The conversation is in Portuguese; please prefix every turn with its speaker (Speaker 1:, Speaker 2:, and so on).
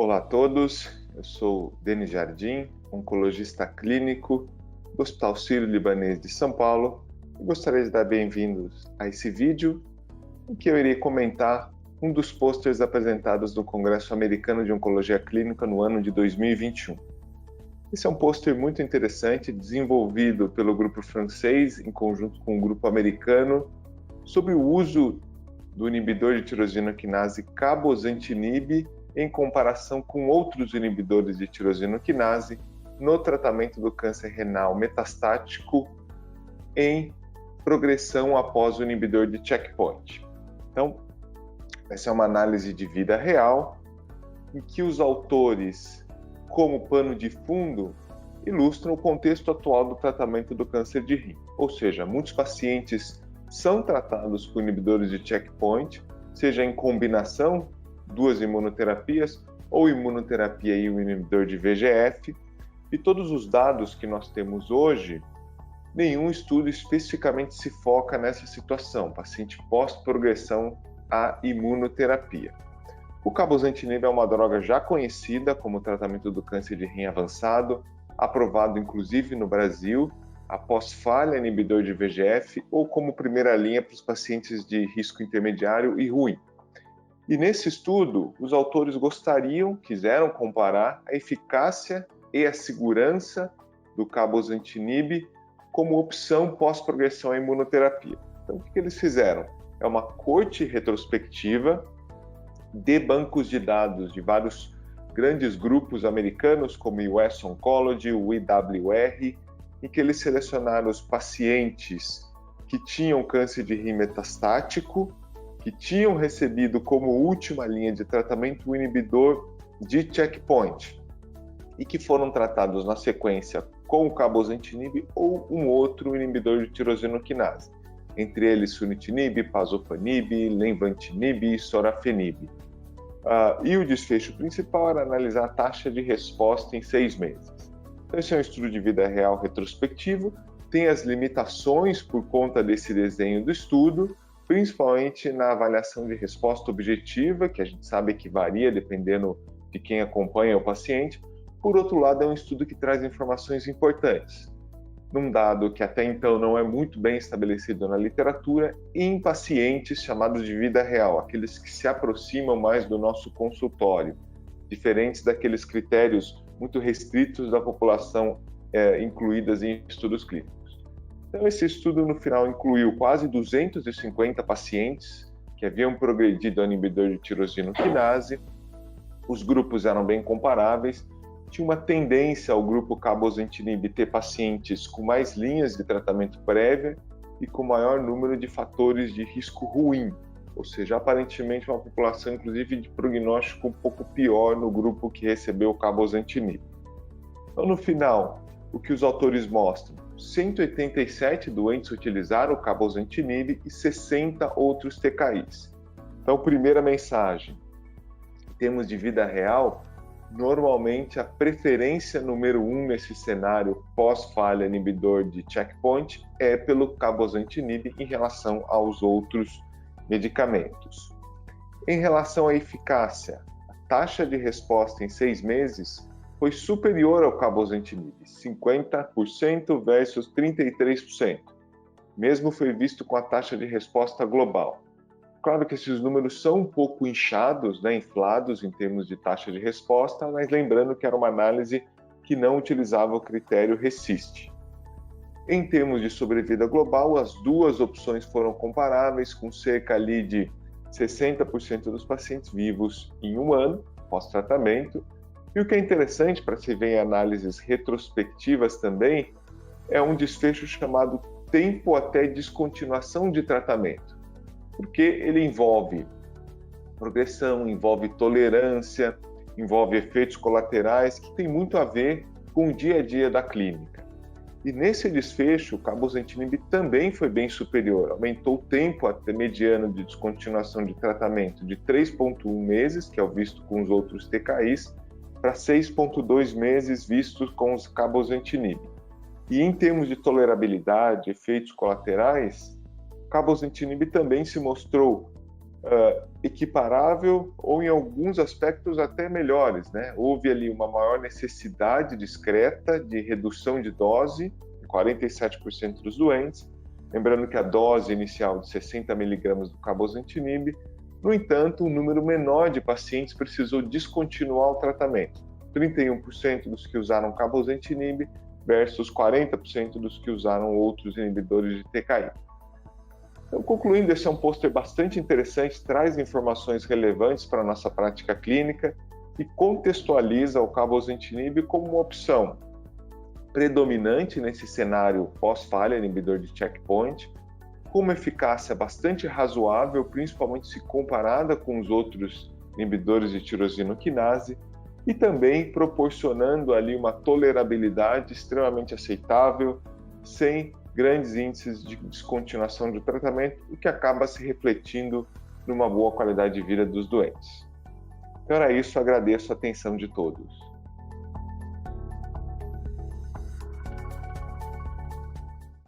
Speaker 1: Olá a todos, eu sou Denis Jardim, oncologista clínico do Hospital Sírio-Libanês de São Paulo e gostaria de dar bem-vindos a esse vídeo em que eu irei comentar um dos pôsteres apresentados no Congresso Americano de Oncologia Clínica no ano de 2021. Esse é um pôster muito interessante, desenvolvido pelo grupo francês em conjunto com o grupo americano sobre o uso do inibidor de tirosina quinase cabozantinib em comparação com outros inibidores de tirosina quinase no tratamento do câncer renal metastático em progressão após o inibidor de checkpoint. Então, essa é uma análise de vida real em que os autores, como pano de fundo, ilustram o contexto atual do tratamento do câncer de rim. Ou seja, muitos pacientes são tratados com inibidores de checkpoint, seja em combinação, duas imunoterapias, ou imunoterapia e um inibidor de VEGF, e todos os dados que nós temos hoje, nenhum estudo especificamente se foca nessa situação, paciente pós-progressão à imunoterapia. O cabozantinib é uma droga já conhecida como tratamento do câncer de rim avançado, aprovado inclusive no Brasil, após falha inibidor de VEGF ou como primeira linha para os pacientes de risco intermediário e ruim. E nesse estudo, os autores quiseram comparar a eficácia e a segurança do cabozantinib como opção pós-progressão à imunoterapia. Então, o que eles fizeram? É uma corte retrospectiva de bancos de dados de vários grandes grupos americanos, como o US Oncology, o IWR, em que eles selecionaram os pacientes que tinham câncer de rim metastático, que tinham recebido como última linha de tratamento o inibidor de checkpoint e que foram tratados na sequência com o cabozantinib ou um outro inibidor de tirosina quinase, entre eles sunitinib, pazopanib, lenvatinib e sorafenib. E o desfecho principal era analisar a taxa de resposta em 6 meses. Então, esse é um estudo de vida real retrospectivo, tem as limitações por conta desse desenho do estudo, principalmente na avaliação de resposta objetiva, que a gente sabe que varia dependendo de quem acompanha o paciente. Por outro lado, é um estudo que traz informações importantes, num dado que até então não é muito bem estabelecido na literatura, em pacientes chamados de vida real, aqueles que se aproximam mais do nosso consultório, diferentes daqueles critérios muito restritos da população incluídas em estudos clínicos. Então, esse estudo, no final, incluiu quase 250 pacientes que haviam progredido ao inibidor de tirosina quinase. Os grupos eram bem comparáveis. Tinha uma tendência ao grupo cabozantinib ter pacientes com mais linhas de tratamento prévia e com maior número de fatores de risco ruim, ou seja, aparentemente uma população, inclusive, de prognóstico um pouco pior no grupo que recebeu o cabozantinib. Então, no final, o que os autores mostram? 187 doentes utilizaram o cabozantinib e 60 outros TKIs. Então, primeira mensagem, em termos de vida real, normalmente a preferência número 1 nesse cenário pós-falha inibidor de checkpoint é pelo cabozantinib em relação aos outros medicamentos. Em relação à eficácia, a taxa de resposta em 6 meses foi superior ao cabozantinib, 50% versus 33%. Mesmo foi visto com a taxa de resposta global. Claro que esses números são um pouco inchados, inflados em termos de taxa de resposta, mas lembrando que era uma análise que não utilizava o critério RECIST. Em termos de sobrevida global, as duas opções foram comparáveis, com cerca ali de 60% dos pacientes vivos em 1 ano pós-tratamento. E o que é interessante para se ver em análises retrospectivas também é um desfecho chamado tempo até descontinuação de tratamento, porque ele envolve progressão, envolve tolerância, envolve efeitos colaterais que tem muito a ver com o dia a dia da clínica. E nesse desfecho, o cabozantinib também foi bem superior, aumentou o tempo até mediano de descontinuação de tratamento de 3,1 meses, que é o visto com os outros TKIs, para 6,2 meses vistos com os cabozantinib. E em termos de tolerabilidade, efeitos colaterais, o cabozantinib também se mostrou equiparável ou em alguns aspectos até melhores, né? Houve ali uma maior necessidade discreta de redução de dose em 47% dos doentes, lembrando que a dose inicial de 60 miligramas do cabozantinib. No entanto, um número menor de pacientes precisou descontinuar o tratamento, 31% dos que usaram cabozantinib versus 40% dos que usaram outros inibidores de TKI. Então, concluindo, esse é um pôster bastante interessante, traz informações relevantes para a nossa prática clínica e contextualiza o cabozantinib como uma opção predominante nesse cenário pós-falha inibidor de checkpoint, com uma eficácia bastante razoável, principalmente se comparada com os outros inibidores de tirosina quinase, e também proporcionando ali uma tolerabilidade extremamente aceitável, sem grandes índices de descontinuação do tratamento, o que acaba se refletindo numa boa qualidade de vida dos doentes. Então era isso, agradeço a atenção de todos.